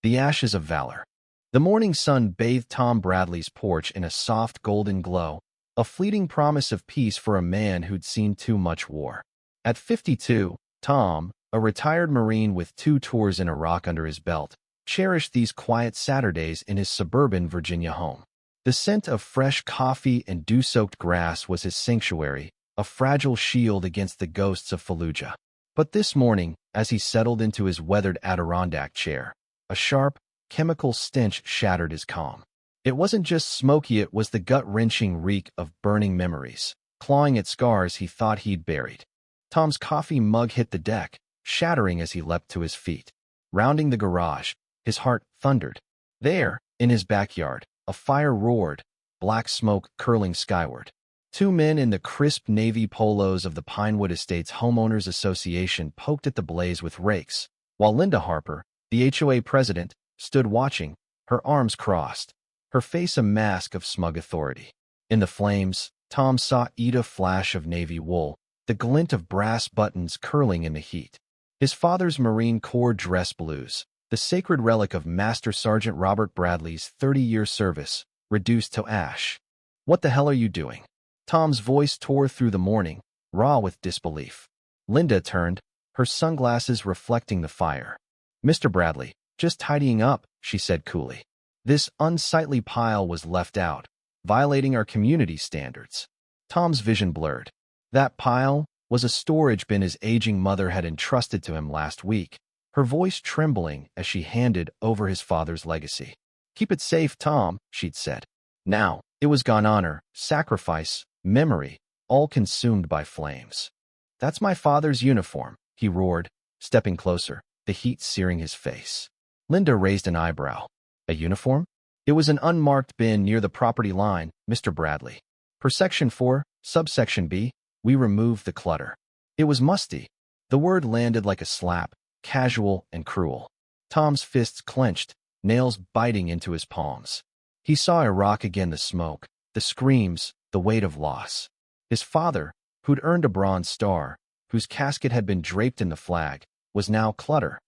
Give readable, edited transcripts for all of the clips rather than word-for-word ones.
The Ashes of Valor. The morning sun bathed Tom Bradley's porch in a soft golden glow, a fleeting promise of peace for a man who'd seen too much war. At 52, Tom, a retired Marine with 2 tours in Iraq under his belt, cherished these quiet Saturdays in his suburban Virginia home. The scent of fresh coffee and dew-soaked grass was his sanctuary, a fragile shield against the ghosts of Fallujah. But this morning, as he settled into his weathered Adirondack chair, a sharp, chemical stench shattered his calm. It wasn't just smoky, it was the gut-wrenching reek of burning memories, clawing at scars he thought he'd buried. Tom's coffee mug hit the deck, shattering as he leapt to his feet. Rounding the garage, his heart thundered. There, in his backyard, a fire roared, black smoke curling skyward. 2 men in the crisp navy polos of the Pinewood Estates Homeowners Association poked at the blaze with rakes, while Linda Harper, the HOA president, stood watching, her arms crossed, her face a mask of smug authority. In the flames, Tom saw Ida flash of navy wool, the glint of brass buttons curling in the heat. His father's Marine Corps dress blues, the sacred relic of Master Sergeant Robert Bradley's 30-year service, reduced to ash. "What the hell are you doing?" Tom's voice tore through the morning, raw with disbelief. Linda turned, her sunglasses reflecting the fire. "Mr. Bradley, just tidying up," she said coolly. This unsightly pile was left out, violating our community standards. Tom's vision blurred. That pile was a storage bin his aging mother had entrusted to him last week, her voice trembling as she handed over his father's legacy. "Keep it safe, Tom," she'd said. Now, it was gone, honor, sacrifice, memory, all consumed by flames. "That's my father's uniform," he roared, stepping closer, the heat searing his face. Linda raised an eyebrow. "A uniform?" "It was an unmarked bin near the property line, Mr. Bradley. Per Section 4, subsection B, we removed the clutter. It was musty." The word landed like a slap, casual and cruel. Tom's fists clenched, nails biting into his palms. He saw Iraq again, the smoke, the screams, the weight of loss. His father, who'd earned a Bronze Star, whose casket had been draped in the flag, was now clutter.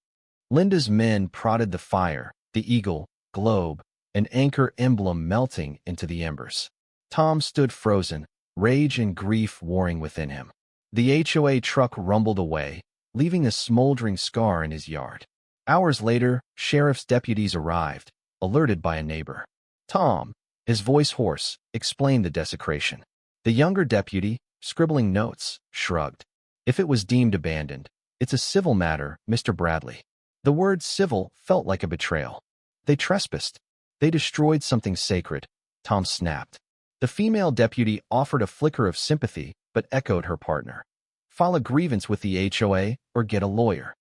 Linda's men prodded the fire, the eagle, globe, and anchor emblem melting into the embers. Tom stood frozen, rage and grief warring within him. The HOA truck rumbled away, leaving a smoldering scar in his yard. Hours later, sheriff's deputies arrived, alerted by a neighbor. Tom, his voice hoarse, explained the desecration. The younger deputy, scribbling notes, shrugged. "If it was deemed abandoned, it's a civil matter, Mr. Bradley." The word civil felt like a betrayal. "They trespassed. They destroyed something sacred," Tom snapped. The female deputy offered a flicker of sympathy, but echoed her partner. "File a grievance with the HOA or get a lawyer."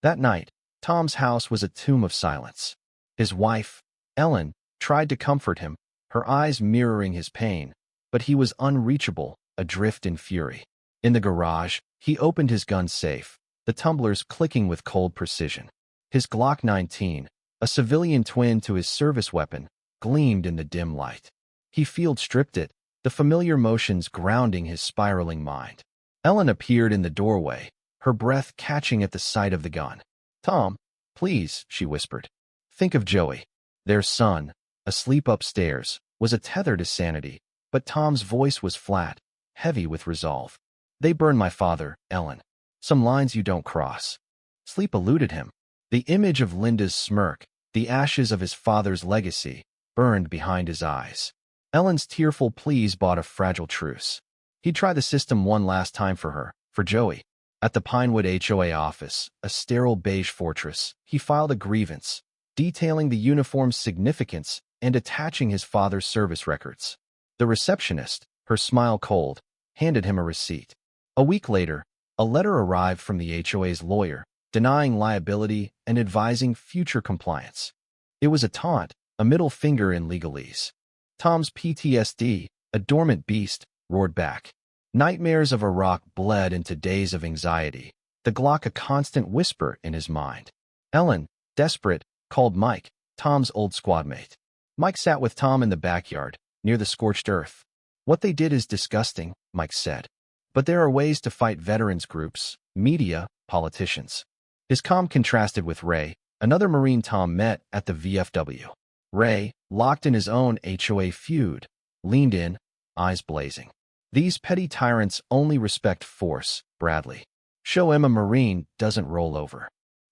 That night, Tom's house was a tomb of silence. His wife, Ellen, tried to comfort him, her eyes mirroring his pain, but he was unreachable, adrift in fury. In the garage, he opened his gun safe, the tumblers clicking with cold precision. His Glock 19, a civilian twin to his service weapon, gleamed in the dim light. He field-stripped it, the familiar motions grounding his spiraling mind. Ellen appeared in the doorway, her breath catching at the sight of the gun. "Tom, please," she whispered. "Think of Joey." Their son, asleep upstairs, was a tether to sanity, but Tom's voice was flat, heavy with resolve. "They burned my father, Ellen. Some lines you don't cross." Sleep eluded him. The image of Linda's smirk, the ashes of his father's legacy, burned behind his eyes. Ellen's tearful pleas bought a fragile truce. He'd try the system one last time for her, for Joey. At the Pinewood HOA office, a sterile beige fortress, he filed a grievance, detailing the uniform's significance and attaching his father's service records. The receptionist, her smile cold, handed him a receipt. A week later, a letter arrived from the HOA's lawyer, denying liability and advising future compliance. It was a taunt, a middle finger in legalese. Tom's PTSD, a dormant beast, roared back. Nightmares of Iraq bled into days of anxiety, the Glock a constant whisper in his mind. Ellen, desperate, called Mike, Tom's old squadmate. Mike sat with Tom in the backyard, near the scorched earth. "What they did is disgusting," Mike said. "But there are ways to fight veterans groups, media, politicians." His calm contrasted with Ray, Another Marine Tom met at the VFW. Ray, locked in his own HOA feud, leaned in, eyes blazing. These petty tyrants only respect force, Bradley. Show him a Marine doesn't roll over.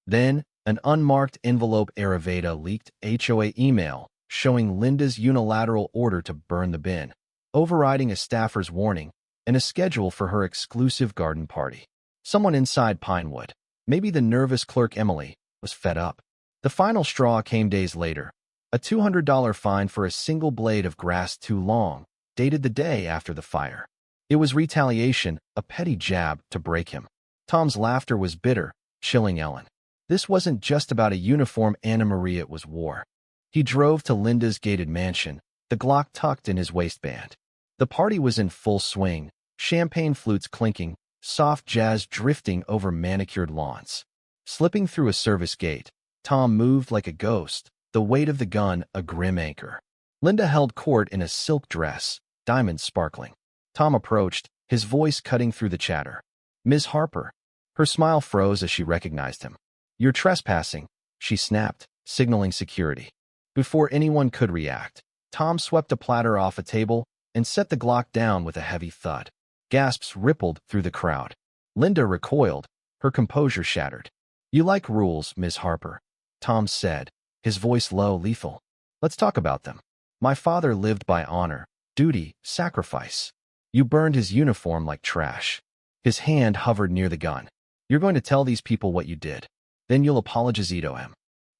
Then, an unmarked envelope Ayurveda leaked HOA email showing Linda's unilateral order to burn the bin, overriding a staffer's warning, and a schedule for her exclusive garden party. Someone inside Pinewood, maybe the nervous clerk Emily, was fed up. The final straw came days later. A $200 fine for a single blade of grass too long, dated the day after the fire. It was retaliation, a petty jab to break him. Tom's laughter was bitter, chilling Ellen. This wasn't just about a uniform Anna Marie, it was war. He drove to Linda's gated mansion, the Glock tucked in his waistband. The party was in full swing, champagne flutes clinking, soft jazz drifting over manicured lawns. Slipping through a service gate, Tom moved like a ghost, the weight of the gun a grim anchor. Linda held court in a silk dress, diamonds sparkling. Tom approached, his voice cutting through the chatter. "Ms. Harper." Her smile froze as she recognized him. "You're trespassing," she snapped, signaling security. Before anyone could react, Tom swept a platter off a table and set the Glock down with a heavy thud. Gasps rippled through the crowd. Linda recoiled, her composure shattered. "You like rules, Ms. Harper," Tom said, his voice low, lethal. "Let's talk about them. My father lived by honor, duty, sacrifice. You burned his uniform like trash." His hand hovered near the gun. "You're going to tell these people what you did. Then you'll apologize to him."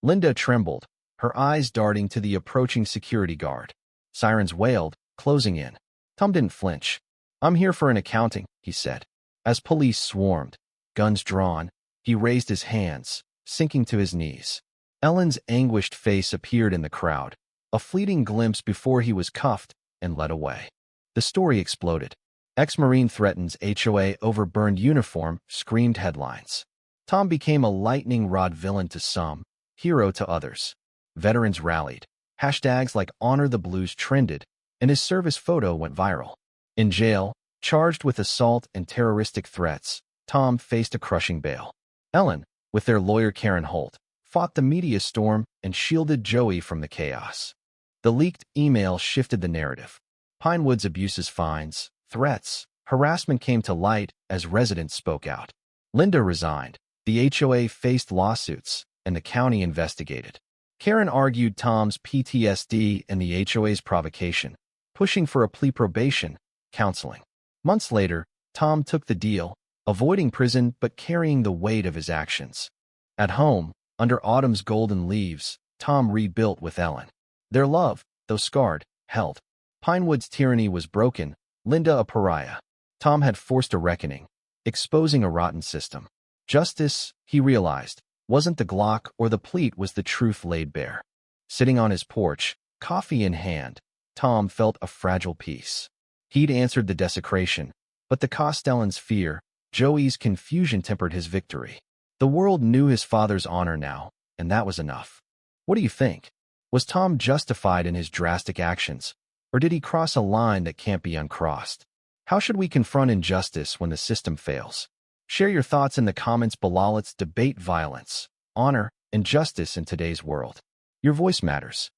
Linda trembled, her eyes darting to the approaching security guard. Sirens wailed, closing in. Tom didn't flinch. "I'm here for an accounting," he said. As police swarmed, guns drawn, he raised his hands, sinking to his knees. Ellen's anguished face appeared in the crowd, a fleeting glimpse before he was cuffed and led away. The story exploded. Ex-Marine threatens HOA over burned uniform, screamed headlines. Tom became a lightning rod villain to some, hero to others. Veterans rallied. Hashtags like Honor the Blues trended, and his service photo went viral. In jail, charged with assault and terroristic threats, Tom faced a crushing bail. Ellen, with their lawyer Karen Holt, fought the media storm and shielded Joey from the chaos. The leaked email shifted the narrative. Pinewood's abuses, fines, threats, harassment came to light as residents spoke out. Linda resigned. The HOA faced lawsuits, and the county investigated. Karen argued Tom's PTSD and the HOA's provocation, pushing for a plea probation, counseling. Months later, Tom took the deal, avoiding prison but carrying the weight of his actions. At home, under autumn's golden leaves, Tom rebuilt with Ellen. Their love, though scarred, held. Pinewood's tyranny was broken, Linda a pariah. Tom had forced a reckoning, exposing a rotten system. Justice, he realized, wasn't the Glock or the pleat, was the truth laid bare. Sitting on his porch, coffee in hand, Tom felt a fragile peace. He'd answered the desecration, but the Costellan's fear, Joey's confusion tempered his victory. The world knew his father's honor now, and that was enough. What do you think? Was Tom justified in his drastic actions, or did he cross a line that can't be uncrossed? How should we confront injustice when the system fails? Share your thoughts in the comments below. Let's debate violence, honor, and justice in today's world. Your voice matters.